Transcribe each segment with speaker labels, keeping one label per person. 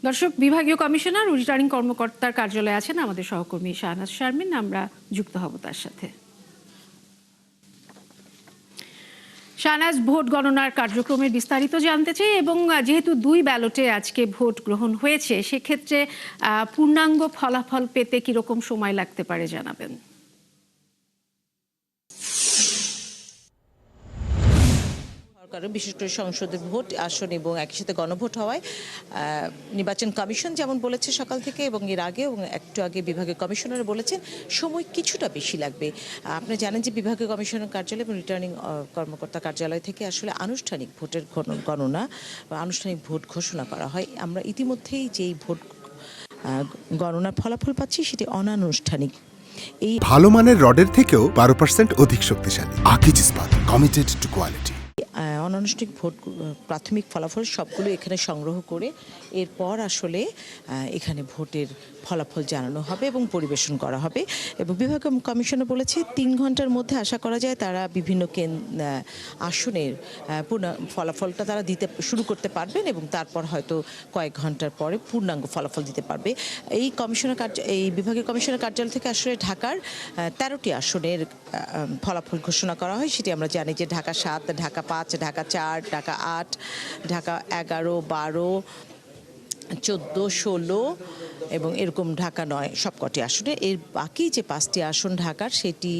Speaker 1: দর্শক, বিভাগীয় কমিশনার ও রিটার্নিং কর্মকর্তার কার্যালয়ে আছেন আমাদের সহকর্মী শাহনাজ শারমিন। আমরা যুক্ত হব তার সাথে। শাহনাজ, ভোট গণনার কার্যক্রমের বিস্তারিত জানতে চাই এবং যেহেতু 2 ব্যালটে আজকে ভোট গ্রহণ হয়েছে, সেক্ষেত্রে পূর্ণাঙ্গ ফলাফল পেতে কিরকম সময় লাগতে পারে জানাবেন।
Speaker 2: বিশেষ করে সংসদের ভোট আসন এবং একই সাথে গণভোট হওয়ায় নির্বাচন কমিশন যেমন বলেছে সকাল থেকে এবং এর আগে এবং একটু আগে বিভাগীয় কমিশনার বলেছেন সময় কিছুটা বেশি লাগবে। আপনি জানেন যে বিভাগীয় কমিশনার কার্যালয় এবং রিটার্নিং কর্মকর্তা কার্যালয় থেকে আসলে আনুষ্ঠানিক ভোটের গণনা বা আনুষ্ঠানিক ভোট ঘোষণা করা হয়। আমরা ইতিমধ্যেই যেই ভোট গণনার ফলাফল পাচ্ছি সেটি অনানুষ্ঠানিক।
Speaker 3: এই ভালো মানের রডের থেকেও 12% অধিক শক্তিশালী। আকিজ ইস্পাত, কমিটেড টু কোয়ালিটি।
Speaker 2: অনানুষ্ঠানিক ভোট প্রাথমিক ফলাফল সবগুলো এখানে সংগ্রহ করে এরপর আসলে এখানে ভোটের ফলাফল জানানো হবে এবং পরিবেশন করা হবে। এবং বিভাগীয় কমিশনার বলেছে 3 ঘন্টার মধ্যে আশা করা যায় তারা বিভিন্ন আসনের ফলাফলটা তারা দিতে শুরু করতে পারবেন এবং তারপর হয়তো কয়েক ঘন্টার পরে পূর্ণাঙ্গ ফলাফল দিতে পারবে। এই বিভাগীয় কমিশনার কার্যালয় থেকে আসলে ঢাকার 13টি আসনের ফলাফল ঘোষণা করা হয়। সেটি আমরা জানি যে ঢাকা 7, ঢাকা 5, ঢাকা 4, ঢাকা 8, ঢাকা 11, 12, 14, 16 এবং এরকম ঢাকা 9 সবকটি আসনে। এর বাকি যে 5টি আসন ঢাকার সেটি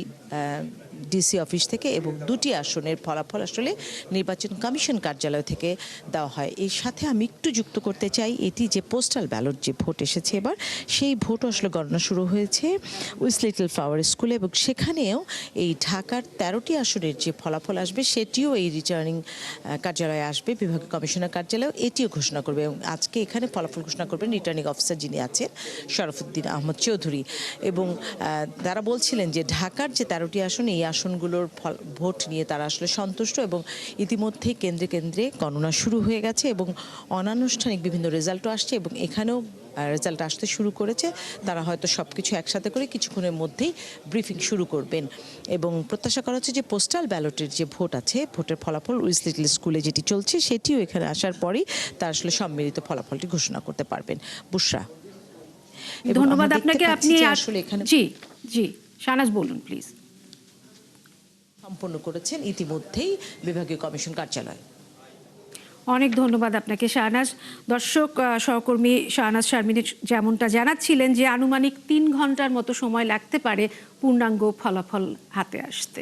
Speaker 2: ডিসি অফিস থেকে এবং 2টি আসনের ফলাফল আসলে নির্বাচন কমিশন কার্যালয় থেকে দেওয়া হয়। এর সাথে আমি একটু যুক্ত করতে চাই এটি যে পোস্টাল ব্যালট যে ভোট এসেছে এবার, সেই ভোটও আসলে গণনা শুরু হয়েছে উইস লিটল ফ্লাওয়ার স্কুলে এবং সেখানেও এই ঢাকার 13টি আসনের যে ফলাফল আসবে সেটিও এই রিটার্নিং কার্যালয়ে আসবে। বিভাগীয় কমিশনার কার্যালয় এটিও ঘোষণা করবে এবং আজকে এখানে ফলাফল ঘোষণা করবেন রিটার্নিং অফিসার যিনি আছেন শরফুদ্দিন আহমদ চৌধুরী। এবং তারা বলছিলেন যে ঢাকার যে 13টি আসন, এই আসনগুলোর ভোট নিয়ে তারা আসলে সন্তুষ্ট এবং ইতিমধ্যেই কেন্দ্রে কেন্দ্রে গণনা শুরু হয়ে গেছে এবং অনানুষ্ঠানিক বিভিন্ন রেজাল্টও আসছে এবং এখানেও রেজাল্ট আসতে শুরু করেছে। তারা হয়তো সব কিছু একসাথে করে কিছুক্ষণের মধ্যেই ব্রিফিং শুরু করবেন এবং প্রত্যাশা করা হচ্ছে যে পোস্টাল ব্যালটের যে ভোট আছে, ভোটের ফলাফল উইস লিটল স্কুলে যেটি চলছে সেটিও এখানে আসার পরই তারা আসলে সম্মিলিত ফলাফলটি ঘোষণা করতে পারবেন। বুশরা,
Speaker 1: ধন্যবাদ আপনাকে। আপনি আসলে এখানে জি শাহনাজ বলুন প্লিজ।
Speaker 2: সম্পন্ন করেছেন ইতিমধ্যেই বিভাগীয় কমিশন কার্যালয়।
Speaker 1: অনেক ধন্যবাদ আপনাকে শাহনাজ। দর্শক, সহকর্মী শাহনাজ শারমিন যেমনটা জানাচ্ছিলেন যে আনুমানিক 3 ঘন্টার মতো সময় লাগতে পারে পূর্ণাঙ্গ ফলাফল হাতে আসতে।